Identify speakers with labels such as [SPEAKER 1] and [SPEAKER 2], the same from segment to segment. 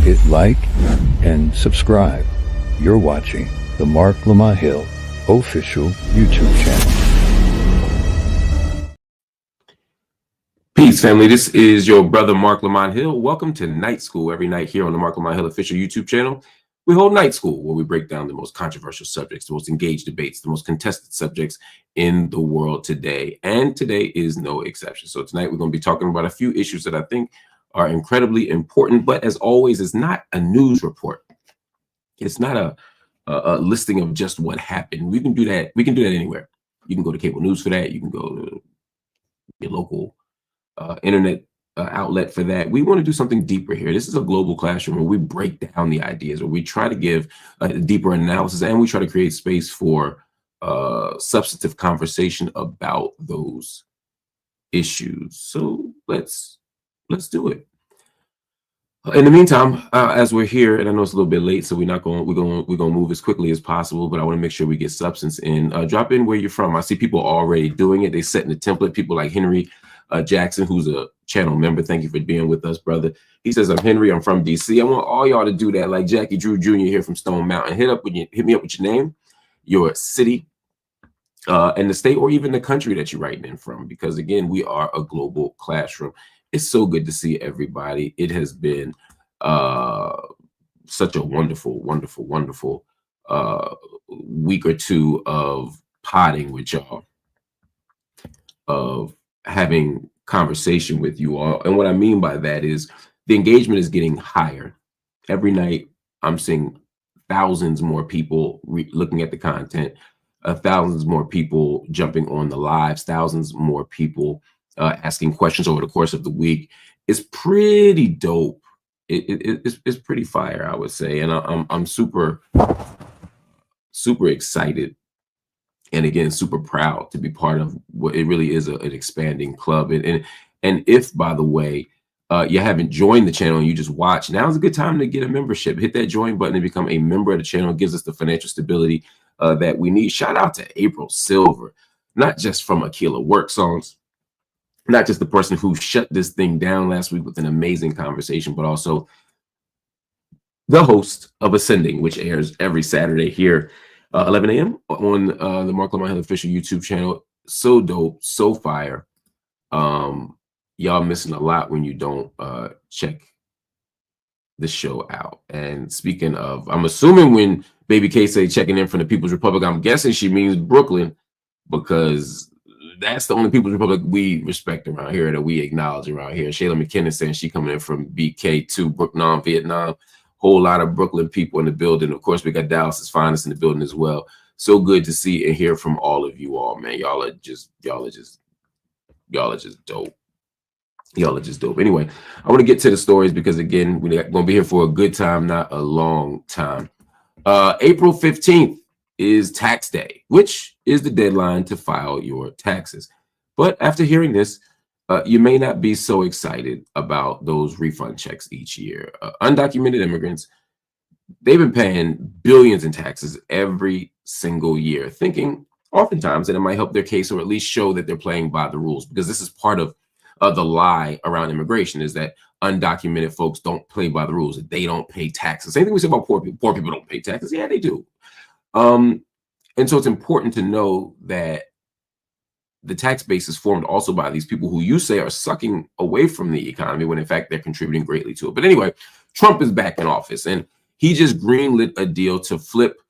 [SPEAKER 1] hit like, and subscribe. You're watching the Marc Lamont Hill official YouTube channel.
[SPEAKER 2] Peace, family. This is your brother, Marc Lamont Hill. Welcome to Night School. Every night here on the Marc Lamont Hill official YouTube channel, we hold Night School, where we break down the most controversial subjects, the most engaged debates, the most contested subjects in the world today. And today is no exception. So tonight we're going to be talking about a few issues that I think are incredibly important, but as always, it's not a news report. It's not a listing of just what happened. We can do that. We can do that anywhere. You can go to cable news for that. You can go to your local internet outlet for that. We want to do something deeper here. This is a global classroom where we break down the ideas, where we try to give a deeper analysis, and we try to create space for substantive conversation about those issues. So let's do it. In the meantime, as we're here, and I know it's a little bit late, so we're gonna move as quickly as possible, but I want to make sure we get substance in. Drop in where you're from. I see people already doing it. They're setting the template. People like Henry Jackson, who's a channel member. Thank you for being with us, brother. He says, I'm Henry, I'm from DC. I want all y'all to do that, like Jackie Drew Jr. here from Stone Mountain. Hit me up with your name, your city, and the state, or even the country that you're writing in from, because again, we are a global classroom. It's so good to see everybody. It has been such a wonderful week or two of podding with y'all, of having conversation with you all. And what I mean by that is the engagement is getting higher. Every night I'm seeing thousands more people looking at the content, thousands more people jumping on the lives, thousands more people asking questions over the course of the week. It's pretty dope. It's pretty fire, I would say. And I'm super excited, and again, super proud to be part of what it really is an expanding club. And if, by the way, you haven't joined the channel and you just watch, now's a good time to get a membership. Hit that join button and become a member of the channel. It gives us the financial stability that we need. Shout out to April Silver, not just from Aquila Work Songs, not just the person who shut this thing down last week with an amazing conversation, but also the host of Ascending, which airs every Saturday here, 11 a.m. on the Marc Lamont Hill official YouTube channel. So dope, so fire. Y'all missing a lot when you don't check the show out. And speaking of, I'm assuming when Baby K say checking in from the People's Republic, I'm guessing she means Brooklyn, because that's the only People's Republic we respect around here, that we acknowledge around here. Shayla McKinnon saying she coming in from BK2, Brooklyn, Vietnam. Whole lot of Brooklyn people in the building. Of course, we got Dallas's finest in the building as well. So good to see and hear from all of you all, man. Y'all are just dope. Y'all are just dope. Anyway, I want to get to the stories because again, we're gonna be here for a good time, not a long time. April 15th is tax day, which is the deadline to file your taxes. But after hearing this, you may not be so excited about those refund checks each year. Undocumented immigrants, they've been paying billions in taxes every single year, thinking oftentimes that it might help their case, or at least show that they're playing by the rules, because this is part of the lie around immigration, is that undocumented folks don't play by the rules, that they don't pay taxes. Same thing we say about poor people. Poor people don't pay taxes. Yeah, they do. And so it's important to know that the tax base is formed also by these people who you say are sucking away from the economy, when in fact they're contributing greatly to it. But anyway, Trump is back in office, and he just greenlit a deal to flip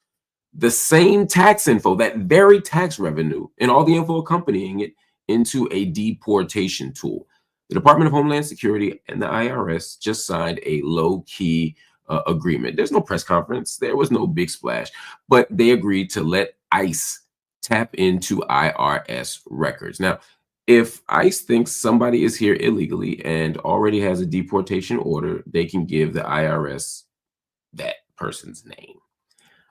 [SPEAKER 2] the same tax info, that very tax revenue and all the info accompanying it, into a deportation tool. The Department of Homeland Security and the IRS just signed a low-key agreement. There's no press conference. There was no big splash, but they agreed to let ICE tap into IRS records. Now, if ICE thinks somebody is here illegally and already has a deportation order, they can give the IRS that person's name.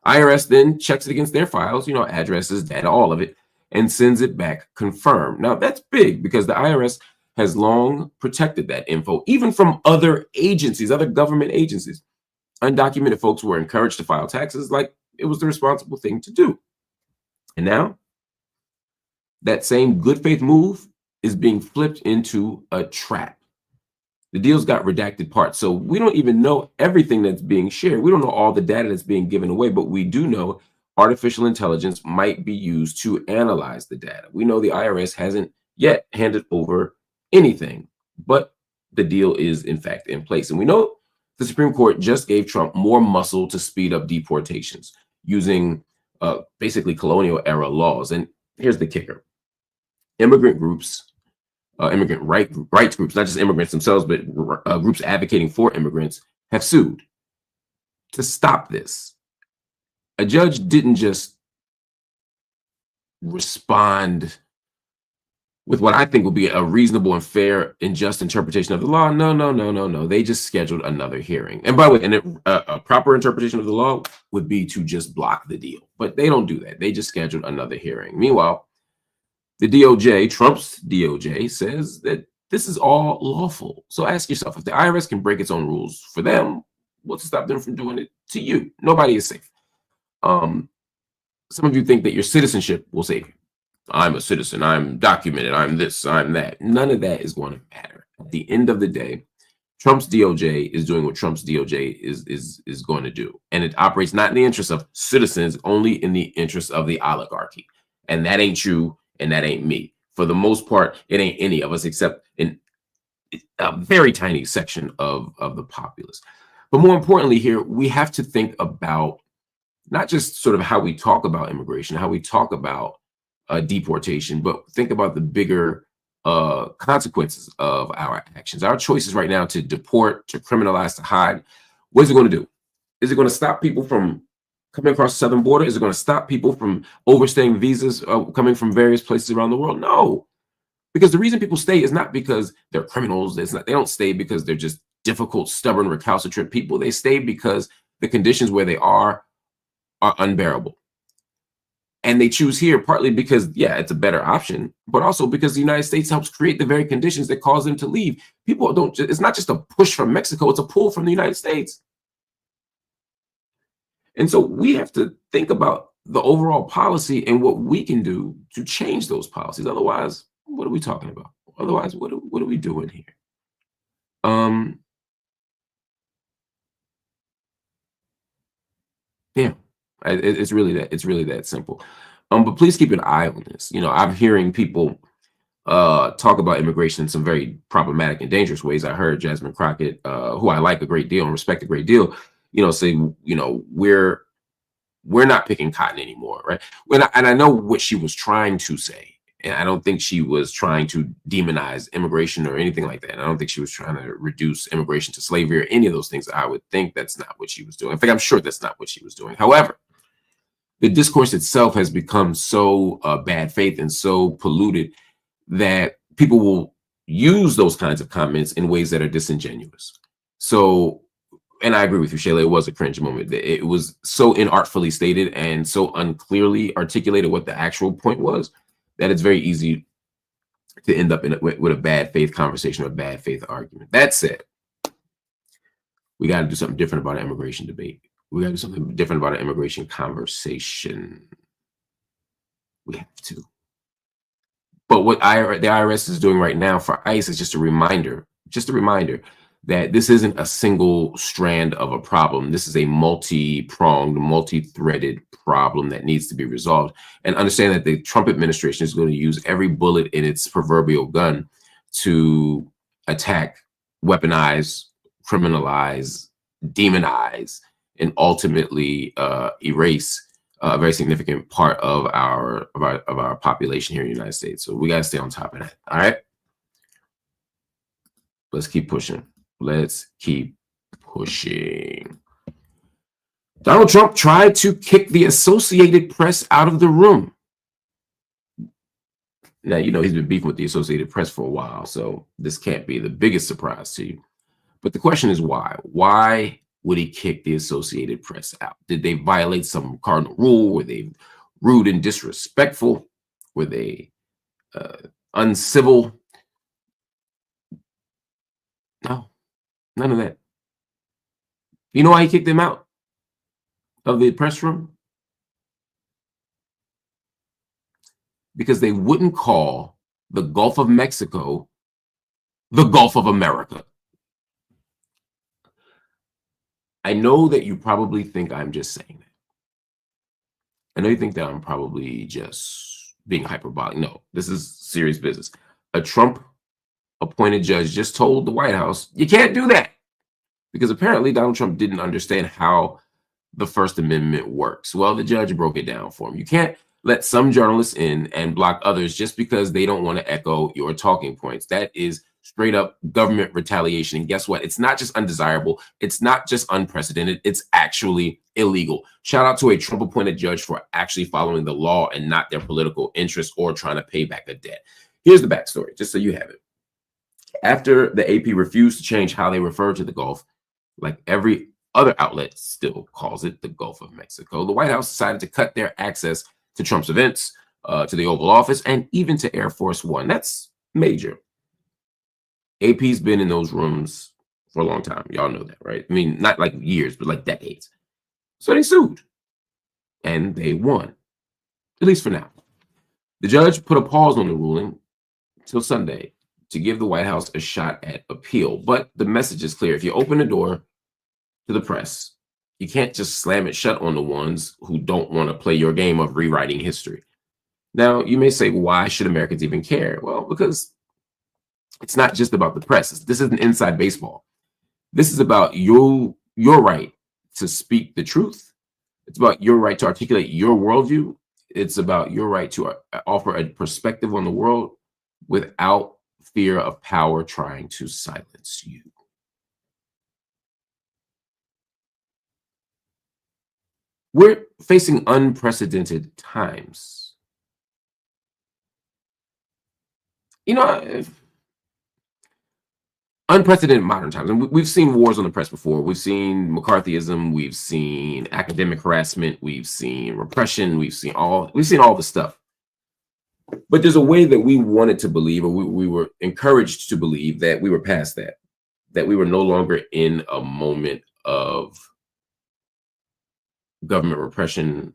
[SPEAKER 2] IRS then checks it against their files, addresses, data, all of it, and sends it back confirmed. Now, that's big because the IRS has long protected that info, even from other agencies, other government agencies. Undocumented folks were encouraged to file taxes like it was the responsible thing to do. And now that same good faith move is being flipped into a trap. The deal's got redacted parts. So we don't even know everything that's being shared. We don't know all the data that's being given away, but we do know artificial intelligence might be used to analyze the data. We know the IRS hasn't yet handed over anything, but the deal is in fact in place. And we know the Supreme Court just gave Trump more muscle to speed up deportations using basically colonial era laws. And here's the kicker. Immigrant groups, immigrant rights groups, not just immigrants themselves, but groups advocating for immigrants have sued to stop this. A judge didn't just respond with what I think would be a reasonable and fair and just interpretation of the law. No. They just scheduled another hearing. And by the way, a proper interpretation of the law would be to just block the deal. But they don't do that. They just scheduled another hearing. Meanwhile, the DOJ, Trump's DOJ, says that this is all lawful. So ask yourself, if the IRS can break its own rules for them, what's to stop them from doing it to you? Nobody is safe. Some of you think that your citizenship will save you. I'm a citizen, I'm documented, I'm this, I'm that. None of that is going to matter. At the end of the day, Trump's DOJ is doing what Trump's DOJ is going to do. And it operates not in the interest of citizens, only in the interest of the oligarchy. And that ain't you, and that ain't me. For the most part, it ain't any of us except in a very tiny section of the populace. But more importantly here, we have to think about not just sort of how we talk about immigration, how we talk about deportation, but think about the bigger consequences of our actions. Our choices right now to deport, to criminalize, to hide, what is it going to do? Is it going to stop people from coming across the southern border? Is it going to stop people from overstaying visas coming from various places around the world? No, because the reason people stay is not because they're criminals. It's not, they don't stay because they're just difficult, stubborn, recalcitrant people. They stay because the conditions where they are unbearable. And they choose here partly because, yeah, it's a better option, but also because the United States helps create the very conditions that cause them to leave. People don't, it's not just a push from Mexico, it's a pull from the United States. And so we have to think about the overall policy and what we can do to change those policies. Otherwise, what are we talking about? Otherwise, what are we doing here? Yeah. It's really that simple. But please keep an eye on this. You know, I'm hearing people talk about immigration in some very problematic and dangerous ways. I heard Jasmine Crockett, who I like a great deal and respect a great deal, you know, say, you know, we're not picking cotton anymore, right? And I know what she was trying to say. And I don't think she was trying to demonize immigration or anything like that. I don't think she was trying to reduce immigration to slavery or any of those things. I would think that's not what she was doing. In fact, I'm sure that's not what she was doing. However, the discourse itself has become so bad faith and so polluted that people will use those kinds of comments in ways that are disingenuous. So, and I agree with you, Shayla, it was a cringe moment. It was so inartfully stated and so unclearly articulated what the actual point was that it's very easy to end up with a bad faith conversation or a bad faith argument. That said, we got to do something different about our immigration debate. We got to do something different about our immigration conversation. We have to. But what the IRS is doing right now for ICE is just a reminder that this isn't a single strand of a problem. This is a multi-pronged, multi-threaded problem that needs to be resolved. And understand that the Trump administration is going to use every bullet in its proverbial gun to attack, weaponize, criminalize, demonize, and ultimately erase a very significant part of our population here in the United States. So we got to stay on top of that. All right. Let's keep pushing. Let's keep pushing. Donald Trump tried to kick the Associated Press out of the room. Now, you know, he's been beefing with the Associated Press for a while, so this can't be the biggest surprise to you. But the question is why? Why would he kick the Associated Press out? Did they violate some cardinal rule? Were they rude and disrespectful? Were they uncivil? No, none of that. You know why he kicked them out of the press room? Because they wouldn't call the Gulf of Mexico the Gulf of America. I know that you probably think I'm just saying that. I know you think that I'm probably just being hyperbolic. No, this is serious business. A Trump appointed judge just told the White House, you can't do that, because apparently Donald Trump didn't understand how the First Amendment works. Well, the judge broke it down for him. You can't let some journalists in and block others just because they don't want to echo your talking points. That is straight up government retaliation. And guess what? It's not just undesirable. It's not just unprecedented. It's actually illegal. Shout out to a Trump appointed judge for actually following the law and not their political interests or trying to pay back a debt. Here's the backstory, just so you have it. After the AP refused to change how they refer to the Gulf, like every other outlet still calls it the Gulf of Mexico, the White House decided to cut their access to Trump's events, to the Oval Office, and even to Air Force One. That's major. AP's been in those rooms for a long time. Y'all know that, right? I mean, not like years, but like decades. So they sued, and they won, at least for now. The judge put a pause on the ruling till Sunday to give the White House a shot at appeal. But the message is clear. If you open the door to the press, you can't just slam it shut on the ones who don't want to play your game of rewriting history. Now, you may say, why should Americans even care? Well, because it's not just about the press. This isn't inside baseball. This is about your right to speak the truth. It's about your right to articulate your worldview. It's about your right to offer a perspective on the world without fear of power trying to silence you. We're facing unprecedented times. You know, unprecedented modern times. And we've seen wars on the press before. We've seen McCarthyism. We've seen academic harassment. We've seen repression. We've seen all the stuff. But there's a way that we wanted to believe, or we were encouraged to believe, that we were past that we were no longer in a moment of government repression,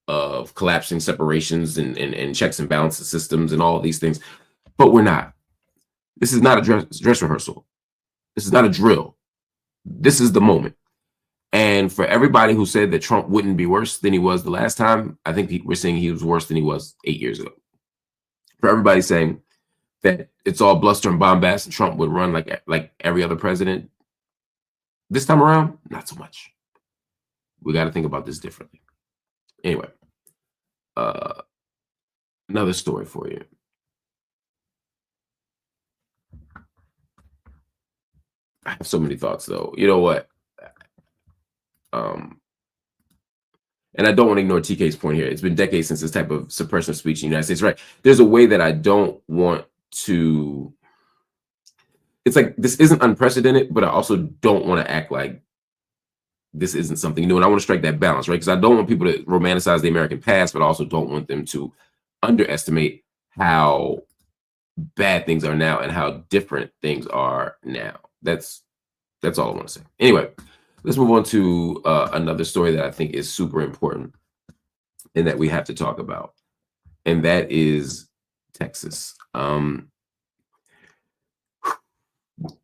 [SPEAKER 2] of collapsing separations and checks and balances systems and all of these things. But we're not. This is not a dress rehearsal. This is not a drill. This is the moment. And for everybody who said that Trump wouldn't be worse than he was the last time, I think we're saying he was worse than he was 8 years ago. For everybody saying that it's all bluster and bombast and Trump would run like every other president, this time around, not so much. We got to think about this differently. Anyway, another story for you. I have so many thoughts, though. You know what? And I don't want to ignore TK's point here. It's been decades since this type of suppression of speech in the United States, right? There's a way that I don't want to. It's like this isn't unprecedented, but I also don't want to act like this isn't something new. And I want to strike that balance, right? Because I don't want people to romanticize the American past, but I also don't want them to underestimate how bad things are now and how different things are now. That's all I want to say. Anyway, let's move on to another story that I think is super important and that we have to talk about. And that is Texas.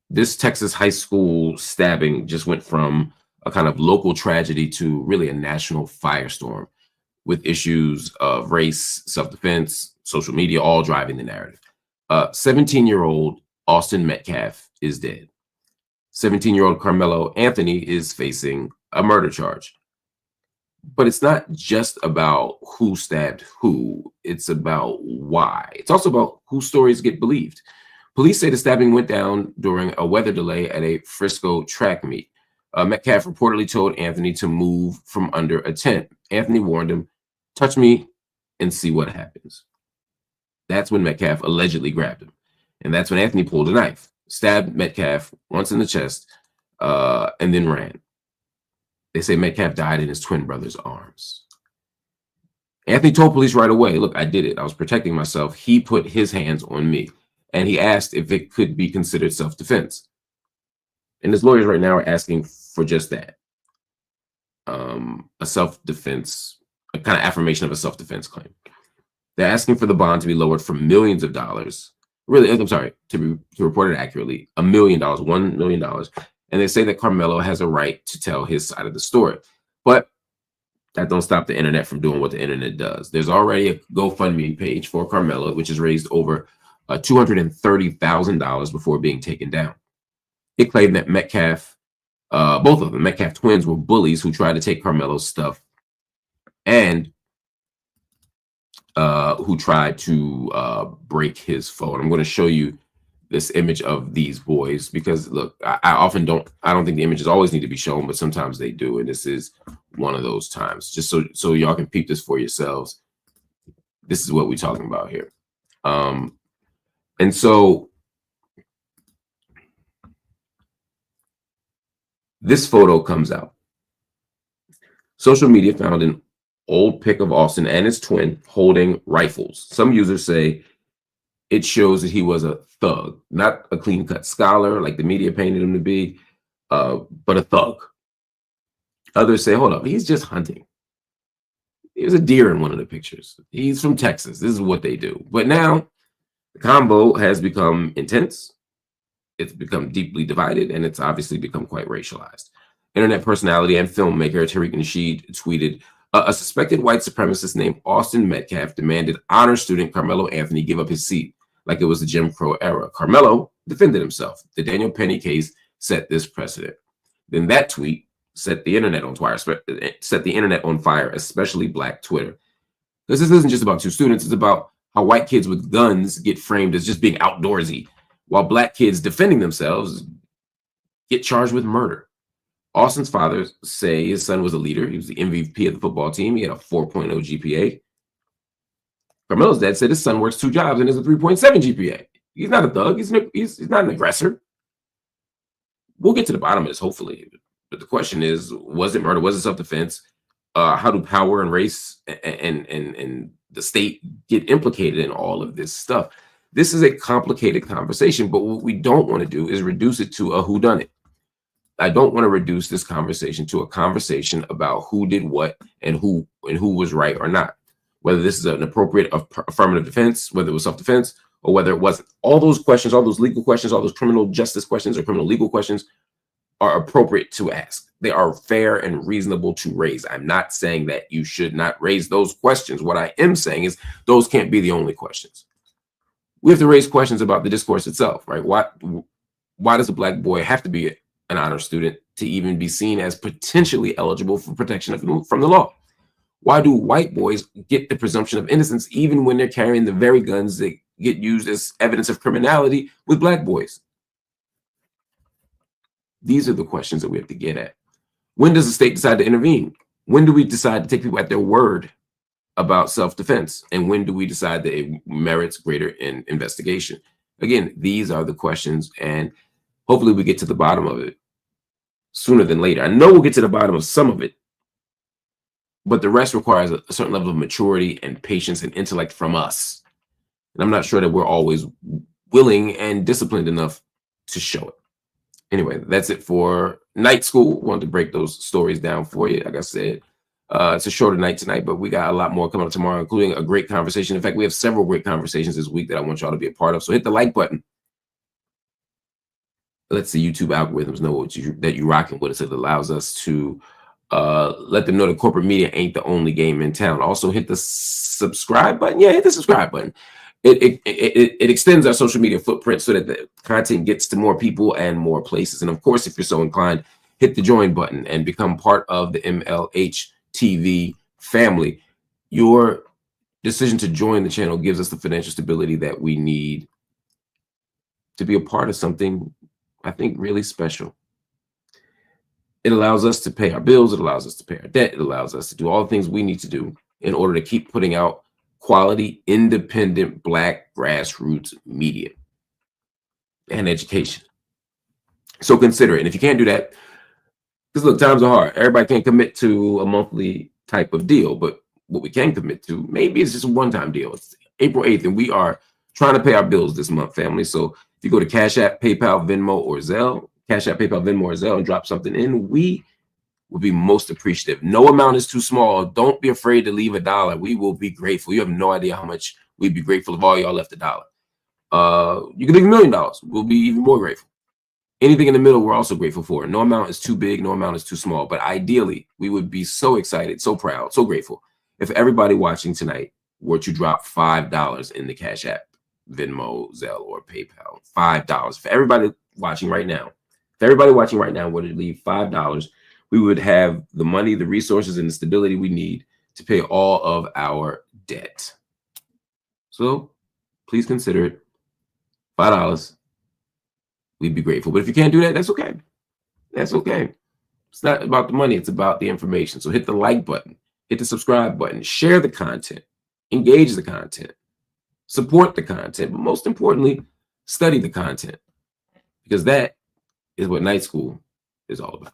[SPEAKER 2] This Texas high school stabbing just went from a kind of local tragedy to really a national firestorm, with issues of race, self-defense, social media, all driving the narrative. 17-year-old Austin Metcalf is dead. 17-year-old Carmelo Anthony is facing a murder charge. But it's not just about who stabbed who. It's about why. It's also about whose stories get believed. Police say the stabbing went down during a weather delay at a Frisco track meet. Metcalf reportedly told Anthony to move from under a tent. Anthony warned him, "Touch me and see what happens." That's when Metcalf allegedly grabbed him. And that's when Anthony pulled a knife, stabbed Metcalf once in the chest, and then ran. They say Metcalf died in his twin brother's arms. Anthony told police right away, "Look, I did it. I was protecting myself. He put his hands on me." And he asked if it could be considered self-defense. And his lawyers right now are asking for just that. A self-defense, a kind of affirmation of a self-defense claim. They're asking for the bond to be lowered from millions of dollars. Really, I'm sorry, to report it accurately, $1 million, $1 million, And they say that Carmelo has a right to tell his side of the story. But that don't stop the internet from doing what the internet does. There's already a GoFundMe page for Carmelo, which has raised over $230,000 before being taken down. It claimed that Metcalf, both of them, Metcalf twins, were bullies who tried to take Carmelo's stuff and who tried to break his phone. I'm going to show you this image of these boys because look, I don't think the images always need to be shown, but sometimes they do, and this is one of those times. Just so y'all can peep this for yourselves. This is what we're talking about here. And so this photo comes out. Social media found an old pic of Austin and his twin holding rifles. Some users say it shows that he was a thug, not a clean-cut scholar like the media painted him to be, but a thug. Others say, hold up, he's just hunting. He was a deer in one of the pictures. He's from Texas. This is what they do. But now the combo has become intense. It's become deeply divided, and it's obviously become quite racialized. Internet personality and filmmaker Tariq Nasheed tweeted, a suspected white supremacist named Austin Metcalf demanded honor student Carmelo Anthony give up his seat like it was the Jim Crow era. Carmelo defended himself. The Daniel Penny case set this precedent. Then that tweet set the internet on fire, especially Black Twitter. Because this isn't just about two students, it's about how white kids with guns get framed as just being outdoorsy, while Black kids defending themselves get charged with murder. Austin's father say his son was a leader. He was the MVP of the football team. He had a 4.0 GPA. Carmelo's dad said his son works 2 jobs and has a 3.7 GPA. He's not a thug. He's not an aggressor. We'll get to the bottom of this, hopefully. But the question is, was it murder? Was it self-defense? How do power and race and the state get implicated in all of this stuff? This is a complicated conversation, but what we don't want to do is reduce it to a whodunit. I don't want to reduce this conversation to a conversation about who did what and who was right or not, whether this is an appropriate affirmative defense, whether it was self-defense, or whether it wasn't. All those questions, all those legal questions, all those criminal justice questions or criminal legal questions are appropriate to ask. They are fair and reasonable to raise. I'm not saying that you should not raise those questions. What I am saying is those can't be the only questions. We have to raise questions about the discourse itself, right? Why does a Black boy have to be an honor student to even be seen as potentially eligible for protection from the law? Why do white boys get the presumption of innocence even when they're carrying the very guns that get used as evidence of criminality with Black boys? These are the questions that we have to get at. When does the state decide to intervene? When do we decide to take people at their word about self-defense? And when do we decide that it merits greater investigation? Again, these are the questions, and hopefully we get to the bottom of it sooner than later. I know we'll get to the bottom of some of it, but the rest requires a certain level of maturity and patience and intellect from us. And I'm not sure that we're always willing and disciplined enough to show it. Anyway, that's it for night school. Wanted to break those stories down for you. Like I said, it's a shorter night tonight, but we got a lot more coming up tomorrow, including a great conversation. In fact, we have several great conversations this week that I want y'all to be a part of. So hit the like button. Lets the YouTube algorithms know that you're rocking with us. It allows us to let them know that corporate media ain't the only game in town. Also hit the subscribe button. Yeah, hit the subscribe button. It extends our social media footprint so that the content gets to more people and more places. And of course, if you're so inclined, hit the join button and become part of the MLH TV family. Your decision to join the channel gives us the financial stability that we need to be a part of something, I think, really special. It allows us to pay our bills. It allows us to pay our debt. It allows us to do all the things we need to do in order to keep putting out quality, independent, Black grassroots media and education. So consider it. And if you can't do that, because look, times are hard. Everybody can't commit to a monthly type of deal, but what we can commit to, maybe it's just a one-time deal. It's April 8th, and we are trying to pay our bills this month, family. So if you go to Cash App, PayPal, Venmo, or Zelle, Cash App, PayPal, Venmo, or Zelle, and drop something in, we will be most appreciative. No amount is too small. Don't be afraid to leave $1. We will be grateful. You have no idea how much we'd be grateful if all y'all left $1. You can leave $1 million. We'll be even more grateful. Anything in the middle, we're also grateful for. No amount is too big, no amount is too small. But ideally, we would be so excited, so proud, so grateful if everybody watching tonight were to drop $5 in the Cash App, Venmo, Zelle, or PayPal. $5. For everybody watching right now, if everybody watching right now were to leave $5, we would have the money, the resources, and the stability we need to pay all of our debt. So please consider it. $5. We'd be grateful. But if you can't do that, that's okay. That's okay. It's not about the money. It's about the information. So hit the like button, hit the subscribe button, share the content, engage the content, support the content, but most importantly, study the content, because that is what night school is all about.